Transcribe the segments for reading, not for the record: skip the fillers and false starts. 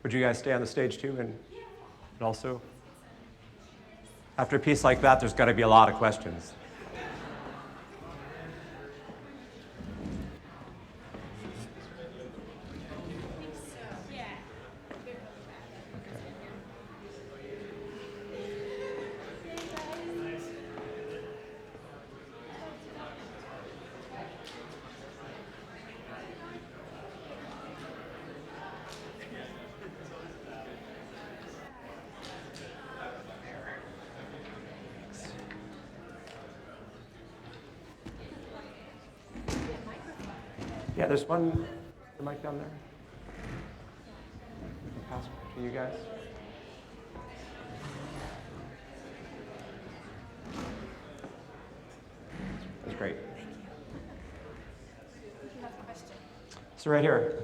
Would you guys stay on the stage too? And also, after a piece like that, there's got to be a lot of questions. Yeah, there's one, the mic down there. Pass it to you guys. That's great. Thank you. You have a question? So right here.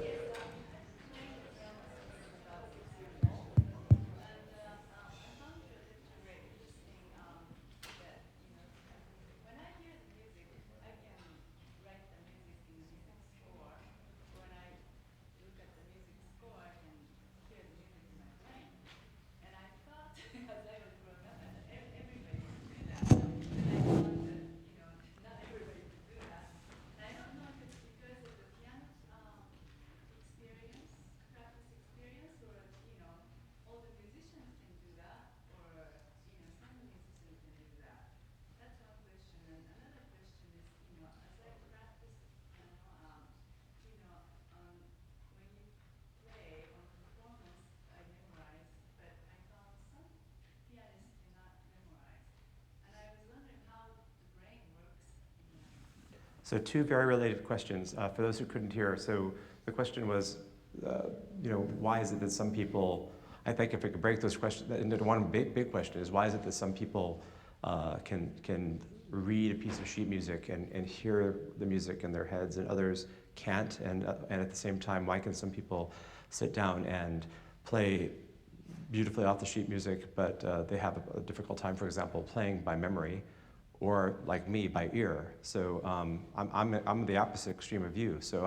So two very related questions for those who couldn't hear. So the question was, why is it that some people, I think if I could break those questions into one big question is, why is it that some people can read a piece of sheet music and hear the music in their heads and others can't? And at the same time, why can some people sit down and play beautifully off the sheet music, but they have a difficult time, for example, playing by memory, or like me, by ear. So I'm the opposite extreme of you. So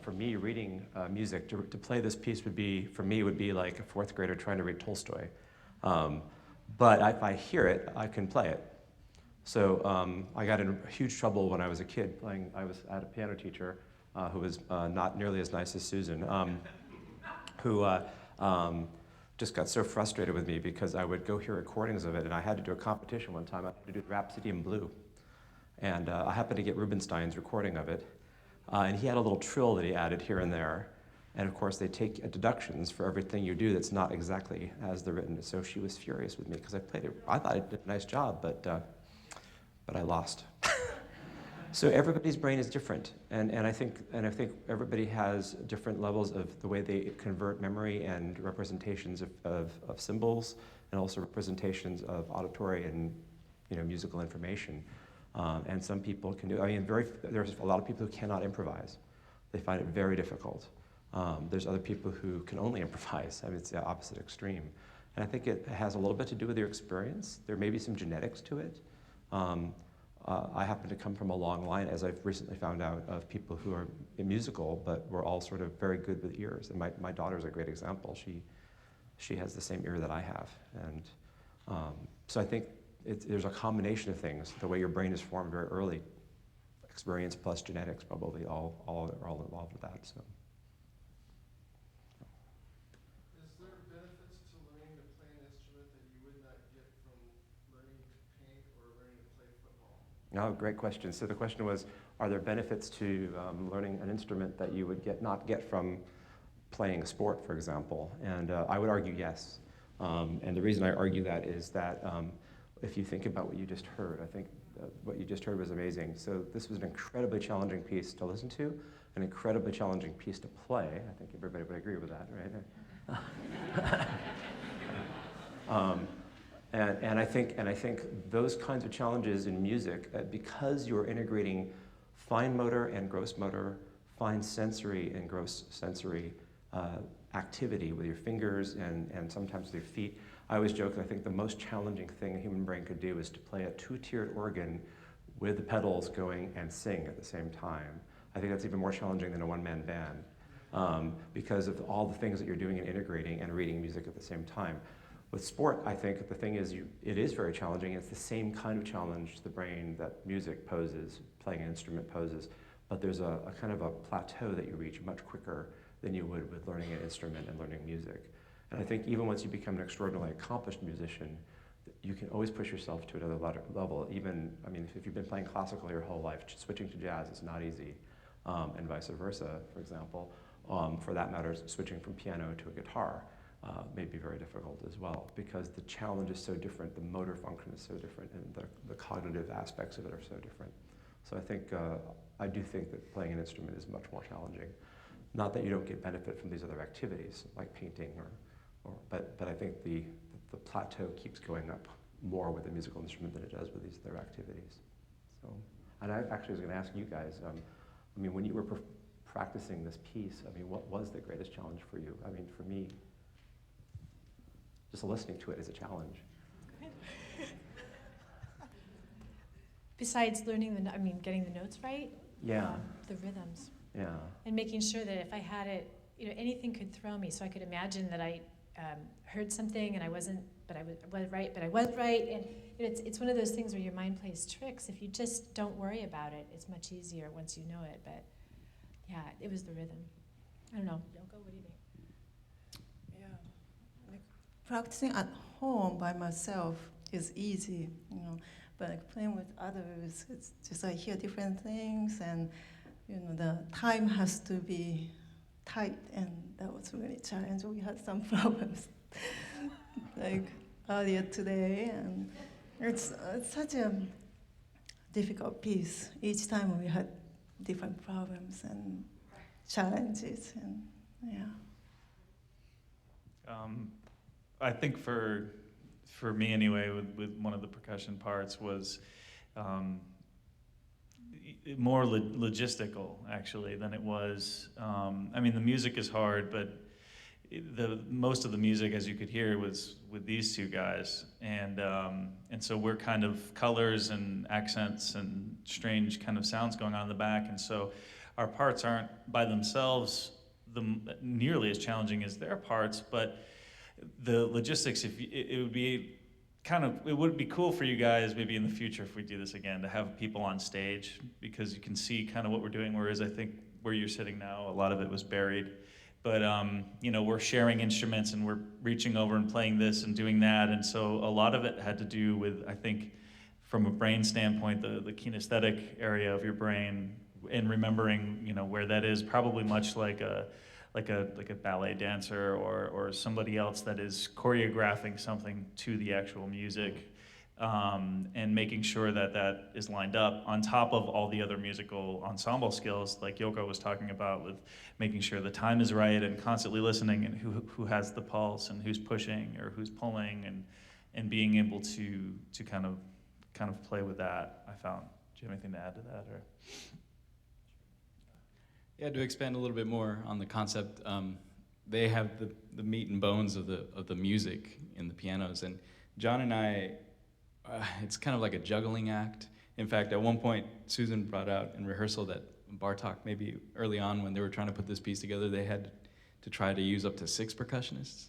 for me, reading music, to play this piece would be like a fourth grader trying to read Tolstoy. But if I hear it, I can play it. So I got in huge trouble when I was a kid playing. I had a piano teacher who was not nearly as nice as Susan, who just got so frustrated with me because I would go hear recordings of it, and I had to do a competition one time. I had to do Rhapsody in Blue. And I happened to get Rubinstein's recording of it. And he had a little trill that he added here and there. And of course, they take deductions for everything you do that's not exactly as they're written. So she was furious with me because I played it. I thought I did a nice job, but I lost. So everybody's brain is different, and I think everybody has different levels of the way they convert memory and representations of symbols, and also representations of auditory and musical information. And some people can do. There's a lot of people who cannot improvise; they find it very difficult. There's other people who can only improvise. It's the opposite extreme, and I think it has a little bit to do with your experience. There may be some genetics to it. I happen to come from a long line, as I've recently found out, of people who are musical, but were all sort of very good with ears. And my daughter's a great example. She has the same ear that I have. And so I think there's a combination of things. The way your brain is formed very early, experience plus genetics probably all are all involved with that. So. Is there benefits to learning to play an instrument that you would not get from learning to paint or learning to play football? Oh, great question. So the question was, are there benefits to learning an instrument that you would not get from playing a sport, for example? And I would argue yes. And the reason I argue that is that if you think about what you just heard, I think what you just heard was amazing. So this was an incredibly challenging piece to listen to, an incredibly challenging piece to play. I think everybody would agree with that, right? And I think those kinds of challenges in music, because you're integrating fine motor and gross motor, fine sensory and gross sensory activity with your fingers and sometimes with your feet. I always joke that I think the most challenging thing a human brain could do is to play a two-tiered organ with the pedals going and sing at the same time. I think that's even more challenging than a one-man band. because of all the things that you're doing and integrating and reading music at the same time. With sport, I think the thing is it is very challenging. It's the same kind of challenge to the brain that music poses, playing an instrument poses, but there's a kind of a plateau that you reach much quicker than you would with learning an instrument and learning music. And I think even once you become an extraordinarily accomplished musician, you can always push yourself to another level. Even, I mean, if you've been playing classical your whole life, switching to jazz is not easy, and vice versa, for example. For that matter, switching from piano to a guitar may be very difficult as well, because the challenge is so different, the motor function is so different, and the cognitive aspects of it are so different. So I think, I do think that playing an instrument is much more challenging. Not that you don't get benefit from these other activities, like painting, but I think the plateau keeps going up more with a musical instrument than it does with these other activities. So, and I actually was gonna ask you guys, I mean, when you were practicing this piece, I mean, what was the greatest challenge for you? I mean, for me, just listening to it is a challenge. Besides learning getting the notes right. Yeah. The rhythms. Yeah. And making sure that if I had it, anything could throw me. So I could imagine that I heard something and I wasn't, but I was right, but I was right. And it's one of those things where your mind plays tricks. If you just don't worry about it, it's much easier once you know it. But yeah, it was the rhythm. I don't know. Yoko, what do you think? Yeah, like practicing at home by myself is easy, but like playing with others, it's just I hear different things, and the time has to be tight, and that was really challenging. We had some problems, like earlier today, and it's such a difficult piece. Each time we had different problems and challenges, and yeah. I think for me anyway, with one of the percussion parts was more logistical actually than it was. I mean, the music is hard, but most of the music, as you could hear, was with these two guys, and so we're kind of colors and accents and strange kind of sounds going on in the back, and so our parts aren't by themselves nearly as challenging as their parts, but the logistics, it would be cool for you guys maybe in the future if we do this again to have people on stage, because you can see kind of what we're doing, whereas I think where you're sitting now, a lot of it was buried. But we're sharing instruments and we're reaching over and playing this and doing that, and so a lot of it had to do with, I think, from a brain standpoint, the kinesthetic area of your brain, and remembering where that is, probably much like a ballet dancer or somebody else that is choreographing something to the actual music, and making sure that is lined up on top of all the other musical ensemble skills like Yoko was talking about, with making sure the time is right and constantly listening, and who has the pulse and who's pushing or who's pulling, and being able to kind of play with that, I found. Do you have anything to add to that? Or? Yeah, to expand a little bit more on the concept, they have the meat and bones of the music in the pianos, and John and I, it's kind of like a juggling act. In fact, at one point, Susan brought out in rehearsal that Bartok, maybe early on when they were trying to put this piece together, they had to try to use up to 6 percussionists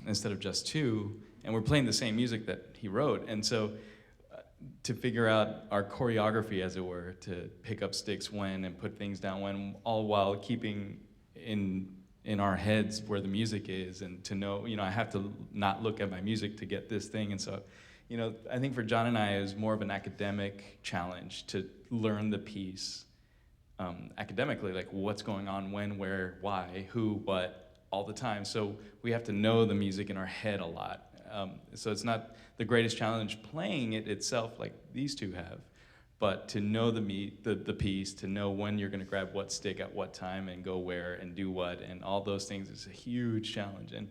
instead of just 2, and we're playing the same music that he wrote, and so to figure out our choreography, as it were, to pick up sticks when and put things down when, all while keeping in our heads where the music is, and to know, I have to not look at my music to get this thing. And so, I think for John and I, it was more of an academic challenge to learn the piece academically, like what's going on, when, where, why, who, what, all the time. So we have to know the music in our head a lot. So it's not the greatest challenge playing it itself like these two have, but to know the piece, to know when you're going to grab what stick at what time and go where and do what, and all those things is a huge challenge. And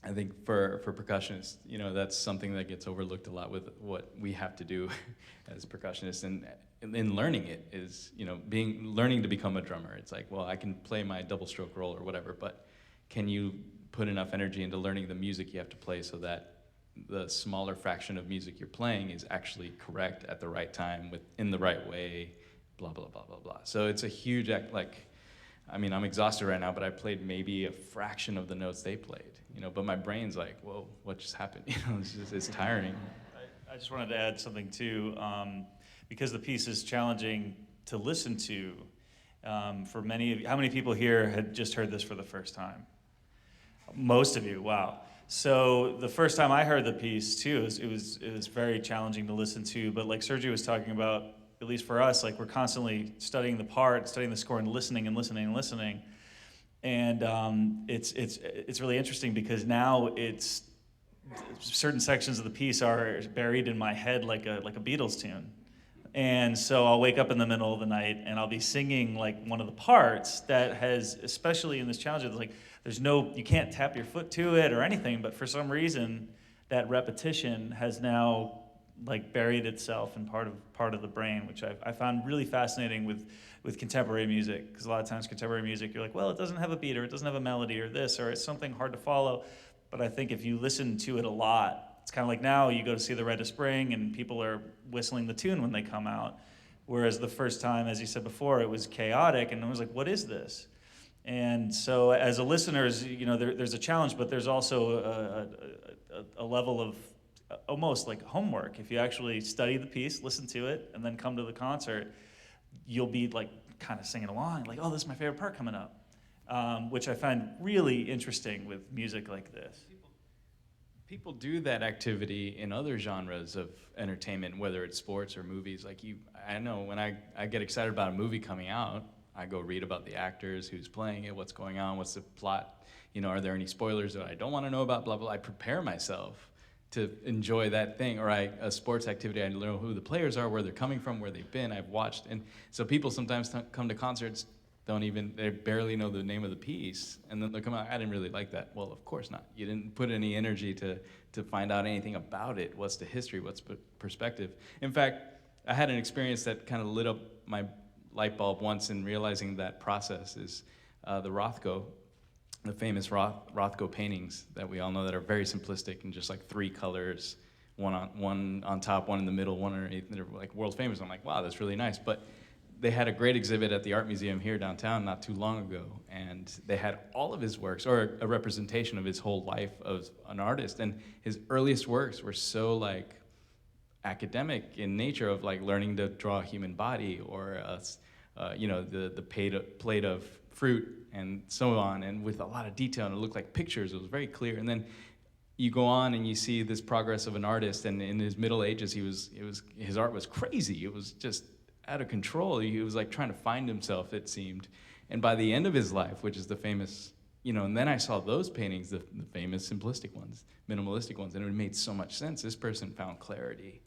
I think for percussionists, that's something that gets overlooked a lot with what we have to do as percussionists, and in learning it is, learning to become a drummer. It's like, well, I can play my double stroke roll or whatever, but can you put enough energy into learning the music you have to play so that the smaller fraction of music you're playing is actually correct at the right time, in the right way, blah, blah, blah, blah, blah. So it's a huge act, like, I mean, I'm exhausted right now, but I played maybe a fraction of the notes they played, you know, but my brain's like, whoa, what just happened? You know, it's tiring. I just wanted to add something too, because the piece is challenging to listen to. For many of you, how many people here had just heard this for the first time? Most of you, wow. So the first time I heard the piece too, it was very challenging to listen to. But like Sergio was talking about, at least for us, like we're constantly studying the part, studying the score, and listening and listening and listening. And it's really interesting because now it's certain sections of the piece are buried in my head like a Beatles tune. And so I'll wake up in the middle of the night and I'll be singing like one of the parts that has, especially in this challenge, it's like you can't tap your foot to it or anything, but for some reason that repetition has now like buried itself in part of the brain, which I found really fascinating with contemporary music, because a lot of times contemporary music, you're like, well, it doesn't have a beat or it doesn't have a melody or this, or it's something hard to follow. But I think if you listen to it a lot, it's kind of like now you go to see the Red of Spring and people are whistling the tune when they come out. Whereas the first time, as you said before, it was chaotic and it was like, what is this? And so as a listener, you know, there's a challenge, but there's also a level of almost like homework. If you actually study the piece, listen to it, and then come to the concert, you'll be like kind of singing along, like, oh, this is my favorite part coming up, which I find really interesting with music like this. People do that activity in other genres of entertainment, whether it's sports or movies. Like I know when I get excited about a movie coming out, I go read about the actors, who's playing it, what's going on, what's the plot, you know, are there any spoilers that I don't want to know about, blah, blah. I prepare myself to enjoy that thing. Or a sports activity, I know who the players are, where they're coming from, where they've been, I've watched. And so people sometimes come to concerts, they barely know the name of the piece, and then they'll come out, I didn't really like that. Well, of course not. You didn't put any energy to find out anything about it. What's the history, what's perspective? In fact, I had an experience that kind of lit up my light bulb once in realizing that process is the Rothko, the famous Rothko paintings that we all know that are very simplistic and just like 3 colors, one on top, one in the middle, one underneath, and they're like world famous. I'm like, wow, that's really nice. But they had a great exhibit at the Art Museum here downtown not too long ago, and they had all of his works, or a representation of his whole life as an artist, and his earliest works were so like academic in nature, of like learning to draw a human body, or you know, the plate of fruit and so on, and with a lot of detail, and it looked like pictures. It was very clear. And then you go on and you see this progress of an artist, and in his middle ages, his art was crazy. It was just out of control. He was like trying to find himself, it seemed. And by the end of his life, which is the famous, you know, and then I saw those paintings, the famous simplistic ones, minimalistic ones, and it made so much sense. This person found clarity.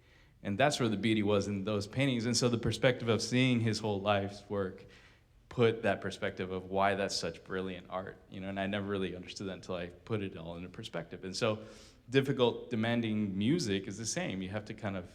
And that's where the beauty was in those paintings. And so the perspective of seeing his whole life's work put that perspective of why that's such brilliant art, you know, and I never really understood that until I put it all into perspective. And so difficult, demanding music is the same. You have to kind of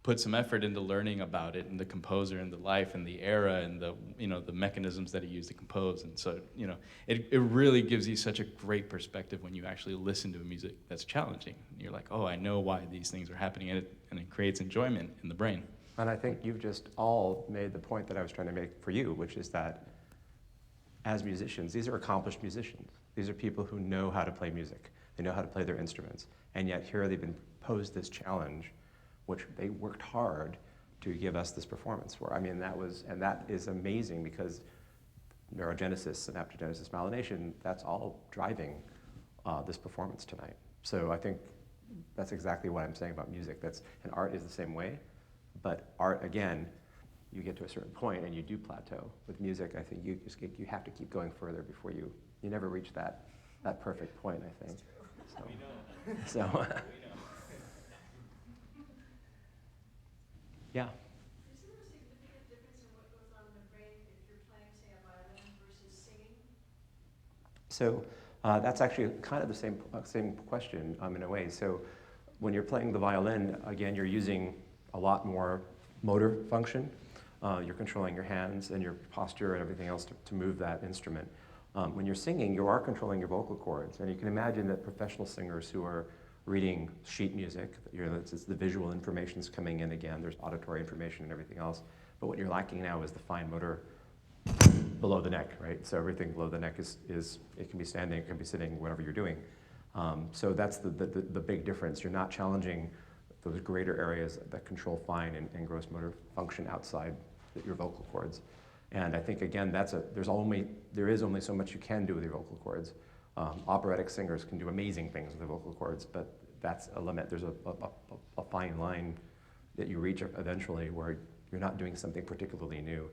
put some effort into learning about it, and the composer and the life and the era and the, you know, the mechanisms that he used to compose. And so, you know, it really gives you such a great perspective when you actually listen to a music that's challenging. You're like, oh, I know why these things are happening, and it creates enjoyment in the brain. And I think you've just all made the point that I was trying to make for you, which is that as musicians, these are accomplished musicians. These are people who know how to play music. They know how to play their instruments. And yet here they've been posed this challenge, which they worked hard to give us this performance for. I mean, that is amazing, because neurogenesis, synaptogenesis, myelination, that's all driving this performance tonight. So I think that's exactly what I'm saying about music. And art is the same way, but art, again, you get to a certain point and you do plateau. With music, I think you have to keep going further before you never reach that perfect point, I think. So, we know. So, we know. Yeah. Is there a significant difference in what goes on in the brain if you're playing, say, a violin versus singing? So that's actually kind of the same question in a way. So when you're playing the violin, again, you're using a lot more motor function. You're controlling your hands and your posture and everything else to move that instrument. When you're singing, you are controlling your vocal cords. And you can imagine that professional singers who are reading sheet music, it's the visual information's coming in again, there's auditory information and everything else. But what you're lacking now is the fine motor below the neck, right? So everything below the neck is it can be standing, it can be sitting, whatever you're doing. So that's the big difference. You're not challenging those greater areas that control fine and gross motor function outside your vocal cords. And I think, again, there is only so much you can do with your vocal cords. Operatic singers can do amazing things with their vocal cords, but that's a limit. There's a fine line that you reach eventually where you're not doing something particularly new,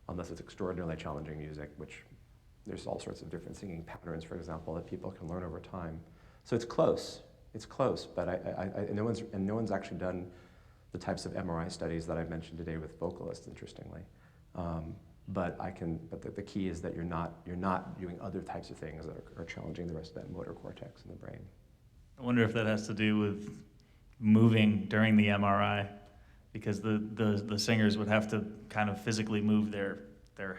unless it's extraordinarily challenging music, which there's all sorts of different singing patterns, for example, that people can learn over time. So it's close, but no one's actually done the types of MRI studies that I've mentioned today with vocalists, interestingly. But the key is that you're not doing other types of things that are challenging the rest of that motor cortex in the brain. I wonder if that has to do with moving during the MRI, because the singers would have to kind of physically move their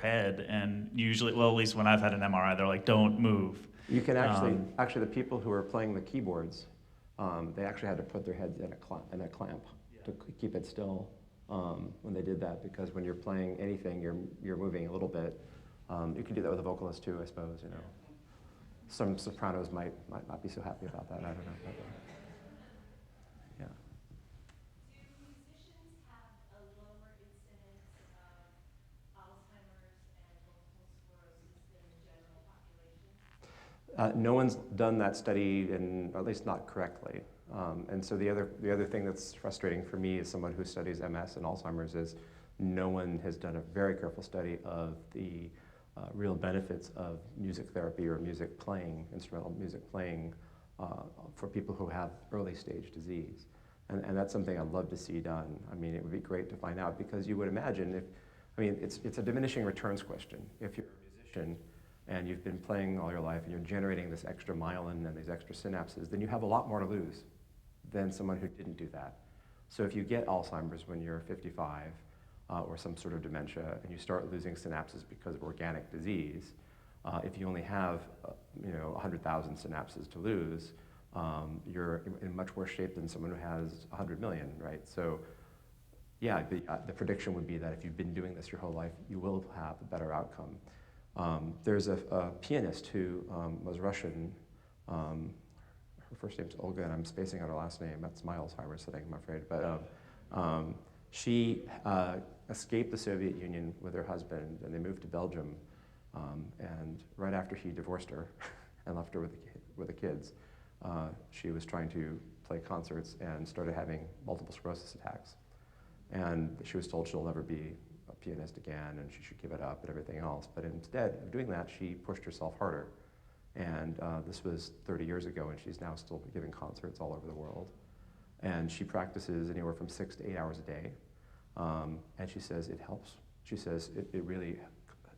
head, and usually, well, at least when I've had an MRI, they're like, don't move. You can actually, the people who are playing the keyboards, they actually had to put their heads in a clamp to keep it still when they did that, because when you're playing anything, you're moving a little bit. You can do that with a vocalist too, I suppose. You know, some sopranos might not be so happy about that. I don't know. But, yeah. Do musicians have a lower incidence of Alzheimer's and multiple sclerosis than the general population? No one's done that study, or at least not correctly. And so the other thing that's frustrating for me as someone who studies MS and Alzheimer's is no one has done a very careful study of the real benefits of music therapy or music playing, instrumental music playing, for people who have early stage disease. And that's something I'd love to see done. I mean, it would be great to find out, because you would imagine it's a diminishing returns question. If you're a musician and you've been playing all your life and you're generating this extra myelin and these extra synapses, then you have a lot more to lose than someone who didn't do that. So if you get Alzheimer's when you're 55 or some sort of dementia, and you start losing synapses because of organic disease, if you only have 100,000 synapses to lose, you're in much worse shape than someone who has 100 million, right? So yeah, the prediction would be that if you've been doing this your whole life, you will have a better outcome. There's a pianist who was Russian. Her first name's Olga, and I'm spacing out her last name. That's my Alzheimer's thing, I'm afraid. But she escaped the Soviet Union with her husband, and they moved to Belgium. And right after he divorced her and left her with the kids, she was trying to play concerts and started having multiple sclerosis attacks. And she was told she'll never be a pianist again, and she should give it up and everything else. But instead of doing that, she pushed herself harder. And this was 30 years ago, and she's now still giving concerts all over the world. And she practices anywhere from 6 to 8 hours a day. And she says it helps. She says it really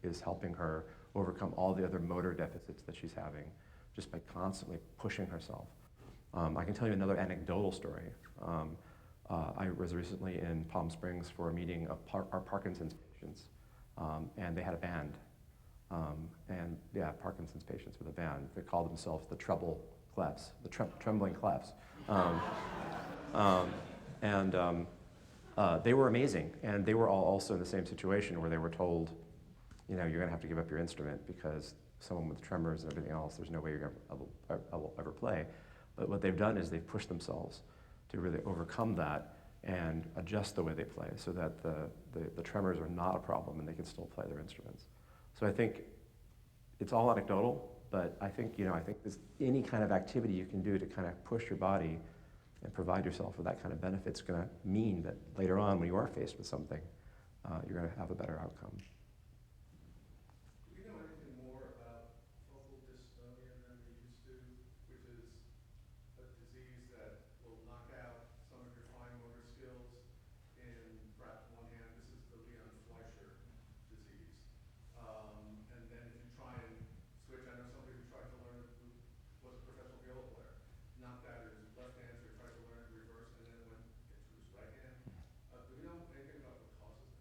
is helping her overcome all the other motor deficits that she's having just by constantly pushing herself. I can tell you another anecdotal story. I was recently in Palm Springs for a meeting of our Parkinson's patients, and they had a band. Parkinson's patients with a band. They called themselves the Treble Clefs, the Trembling Clefs. They were amazing, and they were all also in the same situation where they were told, you're going to have to give up your instrument because someone with tremors and everything else, there's no way you're going to ever play. But what they've done is they've pushed themselves to really overcome that and adjust the way they play so that the tremors are not a problem and they can still play their instruments. So I think it's all anecdotal, but I think there's any kind of activity you can do to kind of push your body and provide yourself with that kind of benefit is going to mean that later on, when you are faced with something, you're going to have a better outcome. Do we know anything more about focal dystonia than we used to, which is a disease that will knock out some of your fine motor skills in perhaps one hand? This is the Leon Fleischer disease. And then if you try and switch, I know somebody who tried to learn, who was a professional viola player, knocked out his left hand, so he tried to learn it reverse, and then went into his right hand. Do we know anything about what causes that?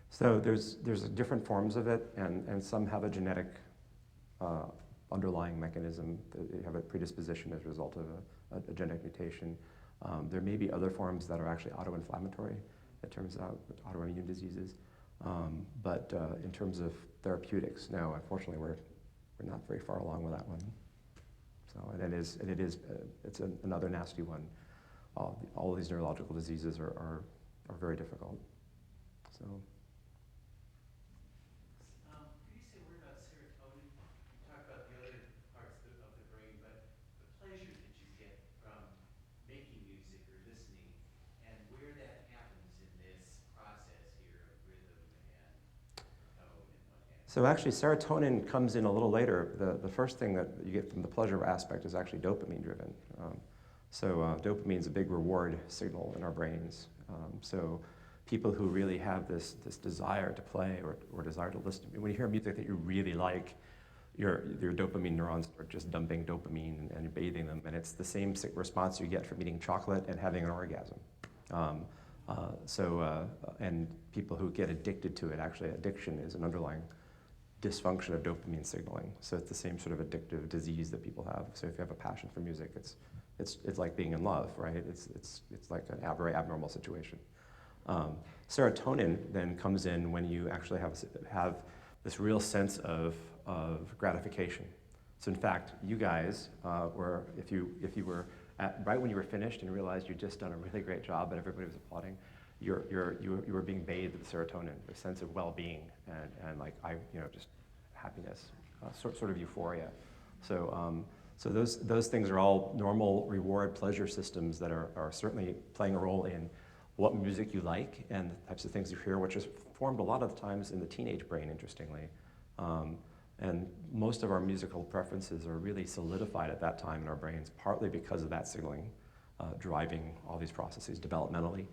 So there's different forms of it, and some have a genetic underlying mechanism. They have a predisposition as a result of a genetic mutation. There may be other forms that are actually auto-inflammatory, it turns out, with autoimmune diseases. But in terms of therapeutics, no, unfortunately, we're not very far along with that one. So, it's another nasty one. All these neurological diseases are very difficult. So. Could you say a word about serotonin? You talked about the other parts of the brain, but the pleasure that you get from making music or listening, and where that happens in this process here of rhythm and tone and what have you. So actually, serotonin comes in a little later. The first thing that you get from the pleasure aspect is actually dopamine driven. Dopamine is a big reward signal in our brains. So people who really have this desire to play or desire to listen, when you hear music that you really like, your dopamine neurons are just dumping dopamine and you're bathing them, and it's the same response you get from eating chocolate and having an orgasm. And people who get addicted to it, actually addiction is an underlying dysfunction of dopamine signaling. So it's the same sort of addictive disease that people have. So if you have a passion for music, it's like being in love, right? It's like a very abnormal situation. Serotonin then comes in when you actually have this real sense of gratification. So in fact, you guys were, if you were right when you were finished and realized you'd just done a really great job and everybody was applauding, you were being bathed with serotonin, a sense of well-being and just happiness, sort of euphoria. So those things are all normal reward pleasure systems that are certainly playing a role in what music you like and the types of things you hear, which is formed a lot of the times in the teenage brain, interestingly. And most of our musical preferences are really solidified at that time in our brains, partly because of that signaling driving all these processes developmentally.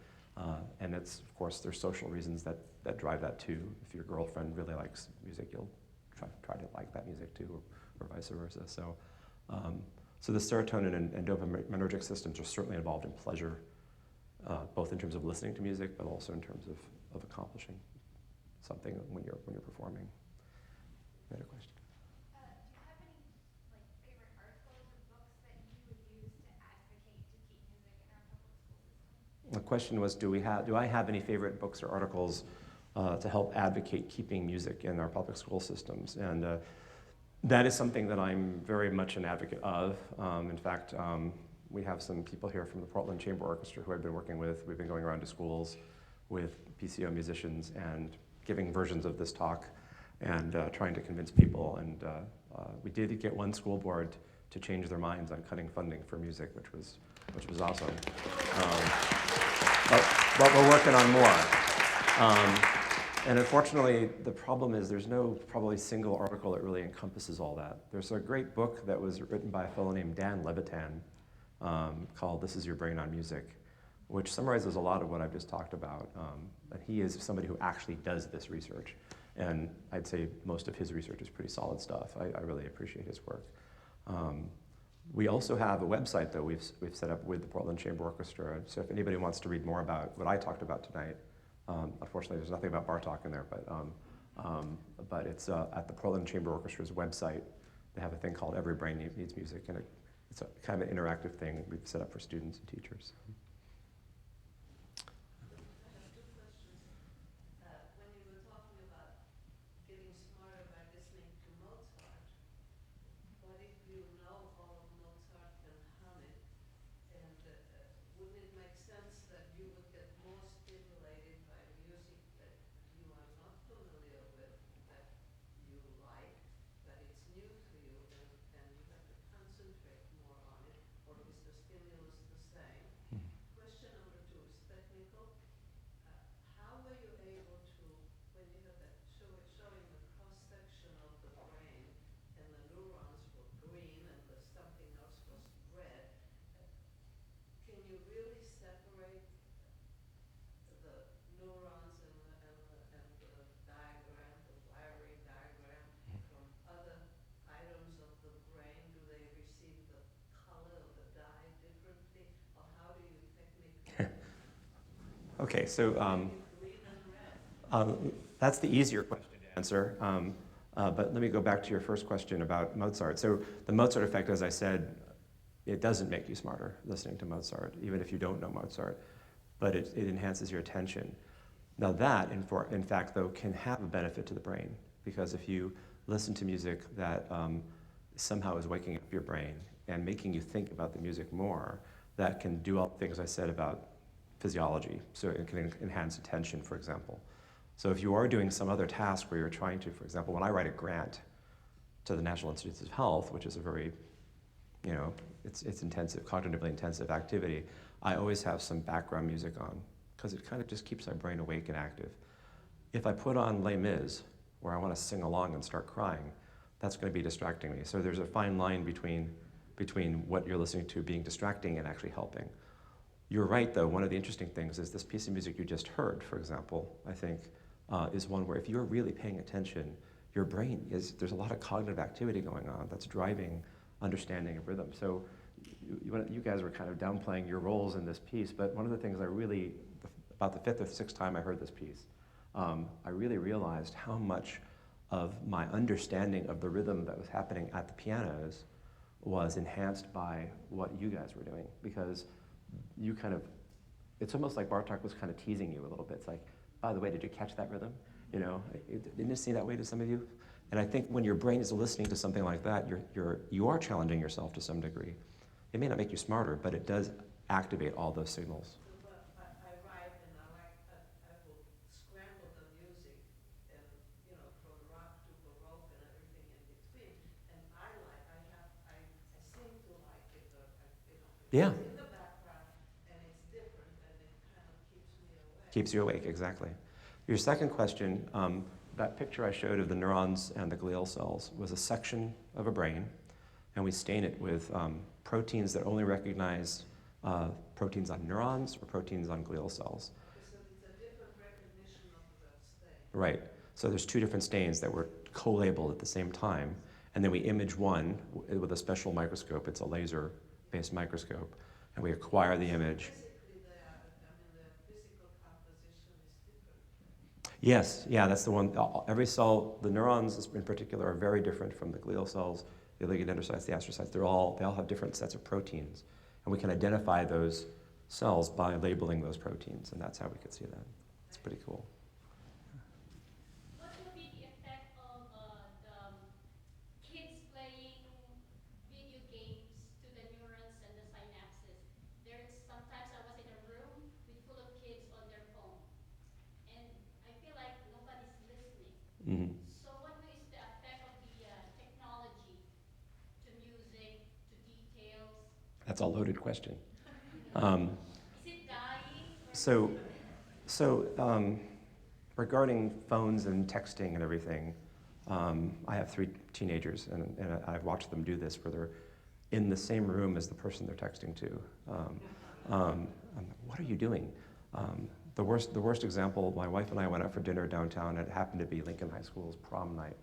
And it's, of course, there's social reasons that drive that too. If your girlfriend really likes music, you'll try to like that music too, or vice versa. So the serotonin and dopaminergic systems are certainly involved in pleasure, both in terms of listening to music, but also in terms of accomplishing something when you're performing. You had a question? Do you have any favorite articles or books that you would use to advocate to keep music in our public school system? The question was, do I have any favorite books or articles to help advocate keeping music in our public school systems? And that is something that I'm very much an advocate of. In fact, we have some people here from the Portland Chamber Orchestra who I've been working with. We've been going around to schools with PCO musicians and giving versions of this talk and trying to convince people. And we did get one school board to change their minds on cutting funding for music, which was awesome. But we're working on more. And unfortunately, the problem is there's no probably single article that really encompasses all that. There's a great book that was written by a fellow named Dan Levitan called This Is Your Brain on Music, which summarizes a lot of what I've just talked about. And he is somebody who actually does this research. And I'd say most of his research is pretty solid stuff. I really appreciate his work. We also have a website that we've set up with the Portland Chamber Orchestra. So if anybody wants to read more about what I talked about tonight, unfortunately there's nothing about Bartok in there, but it's at the Portland Chamber Orchestra's website. They have a thing called Every Brain Needs Music, and it's a kind of an interactive thing we've set up for students and teachers. Okay, so that's the easier question to answer. But let me go back to your first question about Mozart. So the Mozart effect, as I said, it doesn't make you smarter listening to Mozart, even if you don't know Mozart, but it enhances your attention. Now that, in fact, though, can have a benefit to the brain, because if you listen to music that somehow is waking up your brain and making you think about the music more, that can do all the things I said about physiology. So it can enhance attention, for example. So if you are doing some other task where you're trying to, for example, when I write a grant to the National Institutes of Health, which is a very, it's intensive, cognitively intensive activity, I always have some background music on, because it kind of just keeps my brain awake and active. If I put on Les Mis, where I want to sing along and start crying, that's going to be distracting me. So there's a fine line between what you're listening to being distracting and actually helping. You're right, though. One of the interesting things is this piece of music you just heard, for example, I think, is one where if you're really paying attention, your brain there's a lot of cognitive activity going on that's driving understanding of rhythm. So you guys were kind of downplaying your roles in this piece, but one of the things about the fifth or sixth time I heard this piece, I really realized how much of my understanding of the rhythm that was happening at the pianos was enhanced by what you guys were doing, because it's almost like Bartok was kind of teasing you a little bit. It's like, by the way, did you catch that rhythm? Didn't it seem that way to some of you? And I think when your brain is listening to something like that, you are challenging yourself to some degree. It may not make you smarter, but it does activate all those signals. I write and I will scramble the music and, from rock to baroque and everything in between. And I seem to like it, Yeah. it's in the background and it's different and it kind of keeps me awake. Keeps you awake, exactly. Your second question, that picture I showed of the neurons and the glial cells was a section of a brain, and we stain it with proteins that only recognize proteins on neurons or proteins on glial cells. So it's a different recognition of that stain. Right. So there's two different stains that were co-labeled at the same time, and then we image one with a special microscope. It's a laser-based microscope, and we acquire the image. Physically, the physical composition is different. Yes, yeah, that's the one. Every cell, the neurons in particular, are very different from the glial cells, the oligodendrocytes, the astrocytes. They all have different sets of proteins, and we can identify those cells by labeling those proteins, and that's how we could see that. It's pretty cool. What would be the effect of the kids playing video games to the neurons and the synapses? Sometimes I was in a room full of kids on their phone, and I feel like nobody's listening. Mm-hmm. So what is the effect of the technology to music, to details? That's a loaded question. Is it dying? So regarding phones and texting and everything, I have 3 teenagers, and I've watched them do this, where they're in the same room as the person they're texting to. What are you doing? The worst example, my wife and I went out for dinner downtown. It happened to be Lincoln High School's prom night.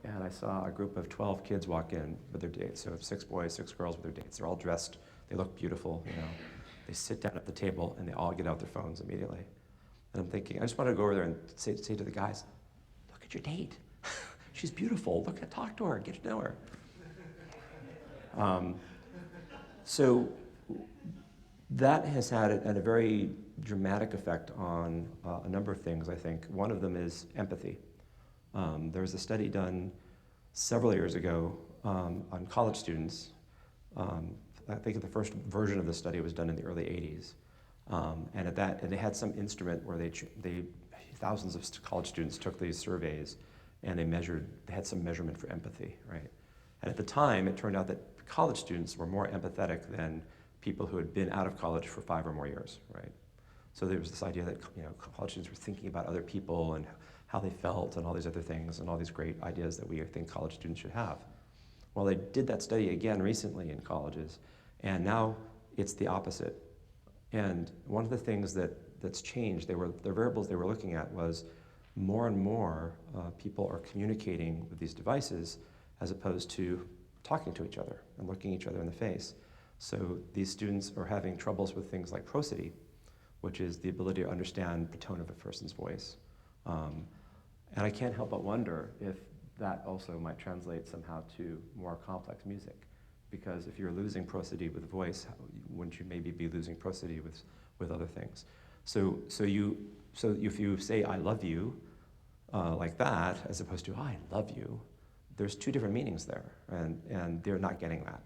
And I saw a group of 12 kids walk in with their dates. So 6 boys, 6 girls with their dates. They're all dressed. They look beautiful, They sit down at the table and they all get out their phones immediately. And I'm thinking, I just want to go over there and say to the guys, look at your date. She's beautiful. Talk to her, get to know her. So that has had a very dramatic effect on a number of things, I think. One of them is empathy. There was a study done several years ago on college students. I think the first version of the study was done in the early 80s. And they had some instrument where thousands of college students took these surveys, and they had some measurement for empathy, right? And at the time, it turned out that college students were more empathetic than people who had been out of college for 5 or more years, right? So there was this idea that college students were thinking about other people and how they felt and all these other things and all these great ideas that we think college students should have. Well, they did that study again recently in colleges, and now it's the opposite. And one of the things that's changed, the variables they were looking at was more and more people are communicating with these devices as opposed to talking to each other and looking each other in the face. So these students are having troubles with things like prosody, which is the ability to understand the tone of a person's voice. And I can't help but wonder if that also might translate somehow to more complex music. Because if you're losing prosody with voice, wouldn't you maybe be losing prosody with other things? So so if you say I love you like that, as opposed to I love you, there's two different meanings there, and they're not getting that.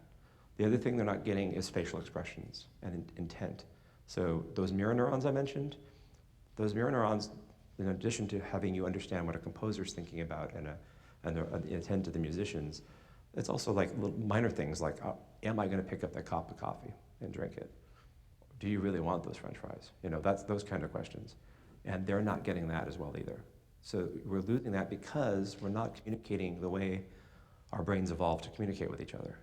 The other thing they're not getting is facial expressions and intent. So those mirror neurons I mentioned, those mirror neurons, in addition to having you understand what a composer's thinking about and the intent of the musicians, it's also like little minor things like, am I going to pick up that cup of coffee and drink it? Do you really want those French fries? That's those kind of questions. And they're not getting that as well either. So we're losing that because we're not communicating the way our brains evolved to communicate with each other.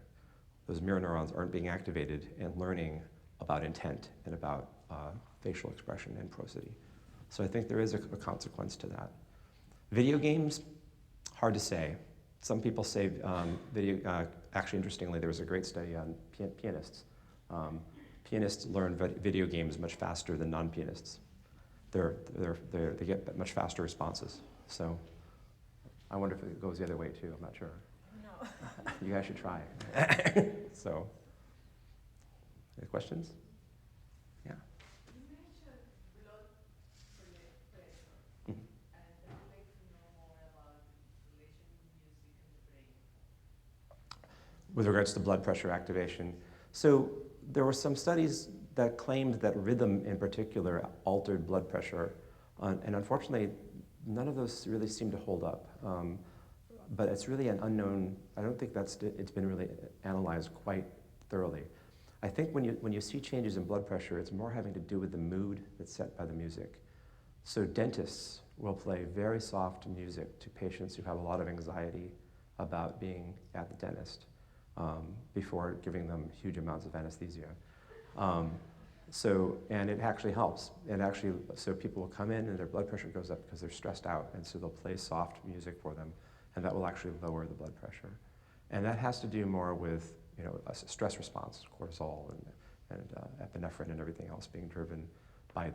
Those mirror neurons aren't being activated and learning about intent and about facial expression and prosody. So I think there is a consequence to that. Video games, hard to say. Some people say actually interestingly, there was a great study on pianists. Pianists learn video games much faster than non-pianists. They get much faster responses. So I wonder if it goes the other way too, I'm not sure. No. You guys should try. So, any questions? Yeah. You mentioned blood pressure, Mhm. and I would like to know more about the relation with music and the brain. With regards to blood pressure activation. So there were some studies that claimed that rhythm in particular altered blood pressure, and unfortunately, none of those really seem to hold up. But it's really an unknown. I don't think it's been really analyzed quite thoroughly. I think when you see changes in blood pressure, it's more having to do with the mood that's set by the music. So dentists will play very soft music to patients who have a lot of anxiety about being at the dentist before giving them huge amounts of anesthesia. And it actually helps. So people will come in and their blood pressure goes up because they're stressed out, and so they'll play soft music for them, and that will actually lower the blood pressure. And that has to do more with a stress response, cortisol and epinephrine and everything else being driven by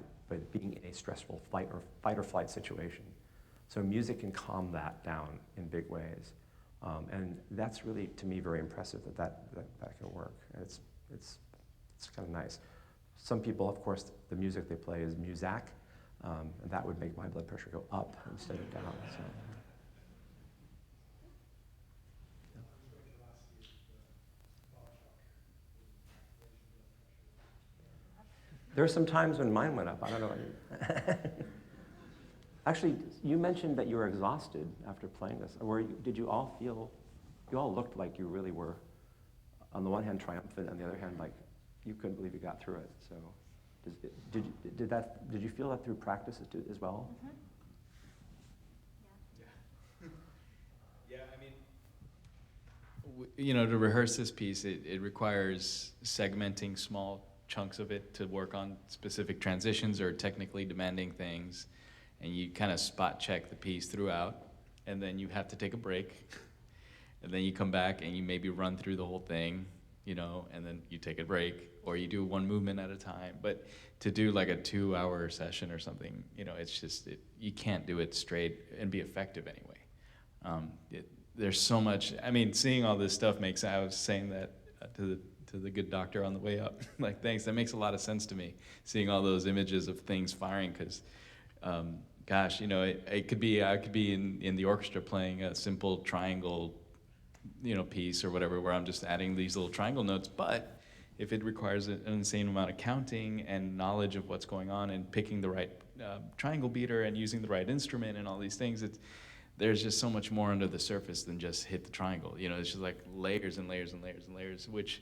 being in a stressful fight or flight situation. So music can calm that down in big ways. And that's really, to me, very impressive that can work. And it's kind of nice. Some people, of course, the music they play is Muzak, and that would make my blood pressure go up instead of down. So. There are some times when mine went up. I don't know. Actually, you mentioned that you were exhausted after playing this. Did you all feel? You all looked like you really were, on the one hand, triumphant, on the other hand, like you couldn't believe you got through it. So, did you feel that through practice as well? Mm-hmm. Yeah, I mean, to rehearse this piece, it requires segmenting small chunks of it to work on specific transitions or technically demanding things, and you kind of spot check the piece throughout, and then you have to take a break, and then you come back and you maybe run through the whole thing, and then you take a break, or you do one movement at a time. But to do like a 2-hour session or something, it's just, you can't do it straight and be effective anyway. There's so much, seeing all this stuff I was saying that to the good doctor on the way up, like, thanks, that makes a lot of sense to me, seeing all those images of things firing, because, gosh, it could be, I could be in the orchestra playing a simple triangle piece or whatever, where I'm just adding these little triangle notes, but if it requires an insane amount of counting and knowledge of what's going on and picking the right triangle beater and using the right instrument and all these things, there's just so much more under the surface than just hit the triangle. It's just like layers and layers and layers and layers, which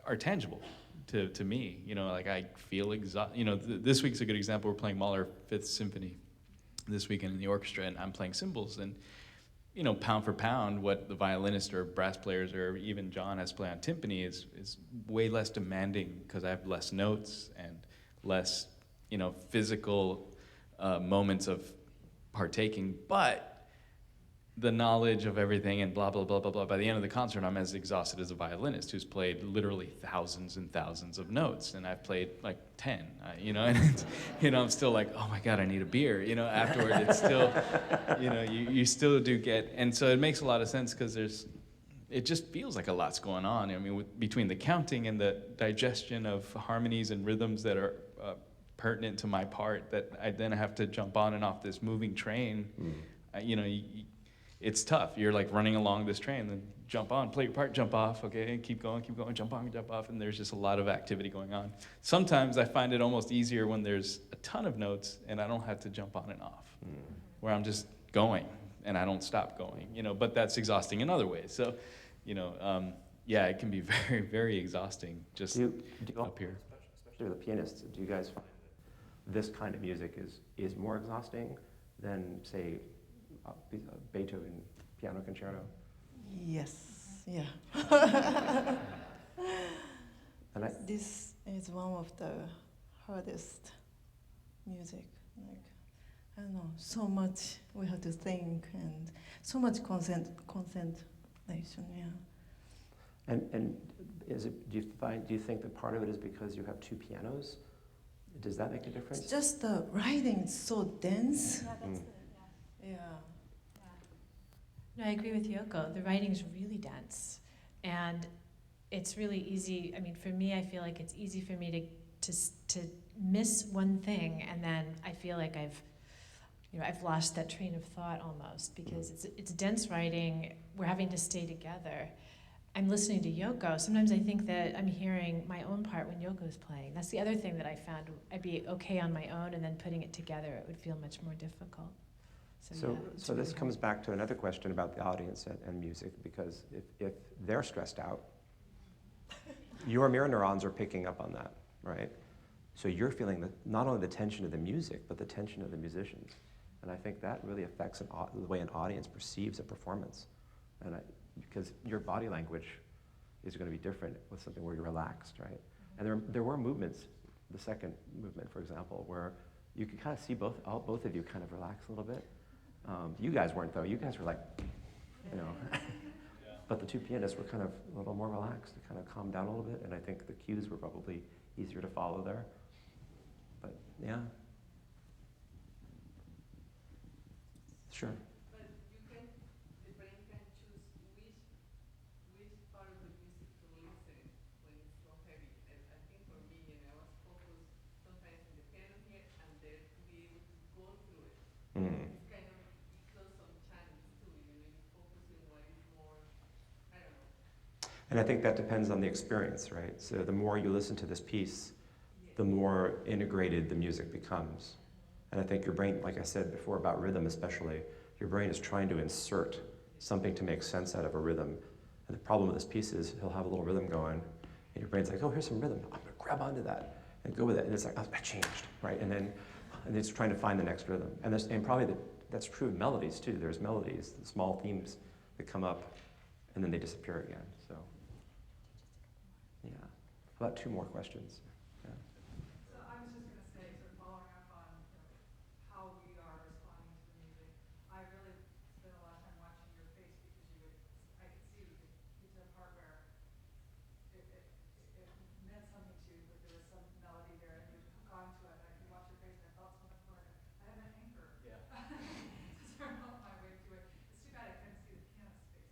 are tangible to me. Like I feel exhausted. This week's a good example. We're playing Mahler Fifth Symphony this weekend in the orchestra, and I'm playing cymbals, and pound for pound, what the violinist or brass players or even John has to play on timpani is way less demanding, because I have less notes and less, physical moments of partaking. But the knowledge of everything and blah, blah, blah, blah, blah. By the end of the concert, I'm as exhausted as a violinist who's played literally thousands and thousands of notes, and I've played like 10, and it's, I'm still like, oh my God, I need a beer, afterward. It's still, you still do get, and so it makes a lot of sense, because it just feels like a lot's going on. Between the counting and the digestion of harmonies and rhythms that are pertinent to my part that I then have to jump on and off this moving train. You know, it's tough. You're like running along this train, then jump on, play your part, jump off, okay, keep going, jump on, jump off, and there's just a lot of activity going on. Sometimes I find it almost easier when there's a ton of notes and I don't have to jump on and off, where I'm just going and I don't stop going, you know, but that's exhausting in other ways. So, you know, yeah, it can be very, very exhausting just up here. Especially with the pianists, do you guys find that this kind of music is more exhausting than, say, Beethoven piano concerto? Yes, yeah. And This is one of the hardest music. Like, I don't know, so much we have to think and so much concentration, yeah. And is it? Do you think that part of it is because you have two pianos? Does that make a difference? It's just the writing is so dense. Yeah, that's Yeah. No, I agree with Yoko. The writing's really dense, and it's really easy. I mean, for me, I feel like it's easy for me to miss one thing, and then I feel like I've lost that train of thought almost, because it's dense writing. We're having to stay together. I'm listening to Yoko. Sometimes I think that I'm hearing my own part when Yoko's playing. That's the other thing that I found. I'd be okay on my own, and then putting it together, it would feel much more difficult. So Yeah, this comes back to another question about the audience and music, because if they're stressed out, your mirror neurons are picking up on that, right? So you're feeling not only the tension of the music, but the tension of the musicians. And I think that really affects the way an audience perceives a performance. Because your body language is going to be different with something where you're relaxed, right? And there were movements, the second movement, for example, where you could kind of see both of you kind of relax a little bit. You guys weren't, though. You guys were like, you know. But the two pianists were kind of a little more relaxed, to kind of calm down a little bit, and I think the cues were probably easier to follow there. But, yeah. Sure. But the brain can choose which part of the music to listen when it's so heavy. And I think for me, I was focused sometimes in the piano here and there to be able to go through it. It's kind of, you close some channels too, you focus in what is more, I don't know. And I think that depends on the experience, right? So the more you listen to this piece, the more integrated the music becomes. And I think your brain, like I said before about rhythm especially, your brain is trying to insert something to make sense out of a rhythm. And the problem with this piece is he'll have a little rhythm going, and your brain's like, oh, here's some rhythm. I'm gonna grab onto that and go with it. And it's like, oh, that changed, right? And it's trying to find the next rhythm. And probably that's true of melodies too. There's melodies, the small themes that come up, and then they disappear again, so. Yeah, about two more questions. Yeah. So I was just going to say, sort of following up on how we are responding to the music, I really spent a lot of time watching your face because I could see you get to a part where it meant something to you, but there was some melody there and you would hook onto it, and I could watch your face and I felt something like I have an anchor. Yeah. To sort of help my way to it. It's too bad I couldn't see the pianist's face.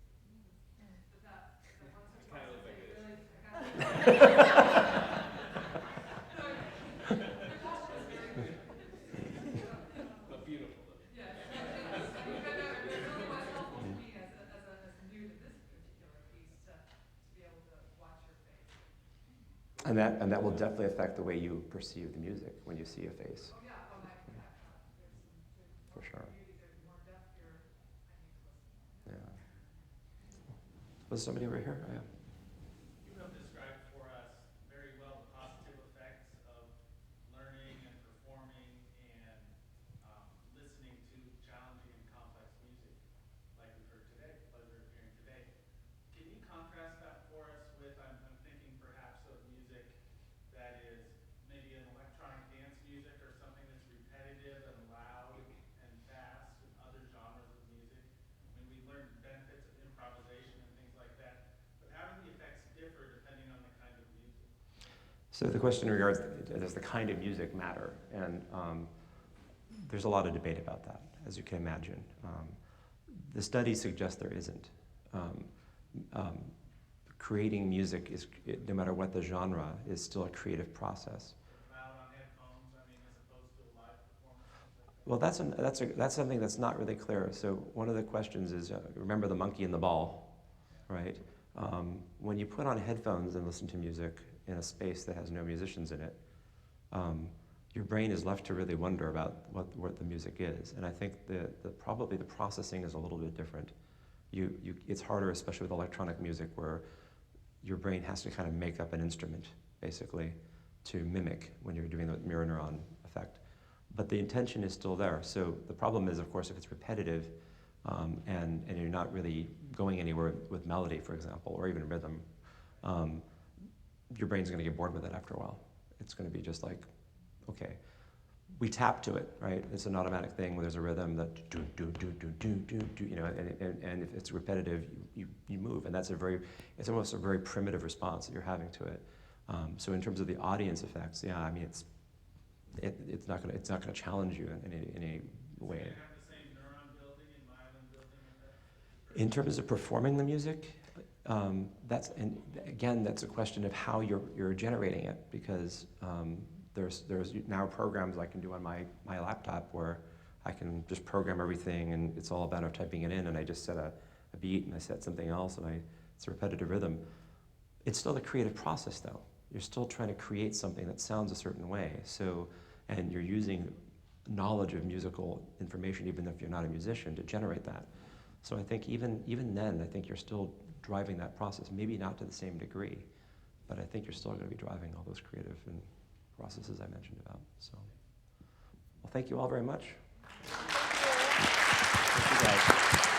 But that once or twice, But beautiful though. yeah, but it really was helpful to me as new to this particular piece to be able to watch your face. And that will definitely affect the way you perceive the music when you see a face. Oh yeah, well, there's For sure. beauty, there's more depth here. I need to listen. Yeah. Was somebody over here? Oh, yeah. You have described for us very well the positive effects of learning and performing and listening to challenging and complex music, like we've heard today, pleasure of hearing today. Can you contrast that for us with, I'm thinking perhaps of music that is maybe an electronic dance music or something that's repetitive and loud and fast and other genres of music. I mean, we learned benefits of improvisation and things like that, but how do the effects differ depending on the kind of music? So the question regards, does the kind of music matter? And there's a lot of debate about that, as you can imagine. The studies suggest there isn't. Creating music is, no matter what the genre, is still a creative process. Loud on headphones, I mean, Well, that's something that's not really clear. So one of the questions is, remember the monkey and the ball, right? When you put on headphones and listen to music in a space that has no musicians in it, your brain is left to really wonder about what the music is. And I think probably the processing is a little bit different. It's harder, especially with electronic music, where your brain has to kind of make up an instrument, basically, to mimic when you're doing the mirror neuron effect. But the intention is still there. So the problem is, of course, if it's repetitive and you're not really going anywhere with melody, for example, or even rhythm, your brain's going to get bored with it after a while. It's going to be just like, okay, we tap to it, right? It's an automatic thing where there's a rhythm that do do do do do do do, you know, and if it's repetitive, you move, and it's almost a very primitive response that you're having to it. So in terms of the audience effects, yeah, I mean, it's not gonna challenge you in any way. Does it have the same neuron building and myelin building effect? In terms of performing the music, that's a question of how you're generating it, because there's now programs I can do on my laptop where I can just program everything, and it's all about typing it in, and I just set a beat and I set something else, and it's a repetitive rhythm. It's still a creative process, though. You're still trying to create something that sounds a certain way. So, and you're using knowledge of musical information, even if you're not a musician, to generate that. So I think even then, I think you're still driving that process. Maybe not to the same degree, but I think you're still going to be driving all those creative and processes I mentioned about. So, well, thank you all very much. Thank you guys.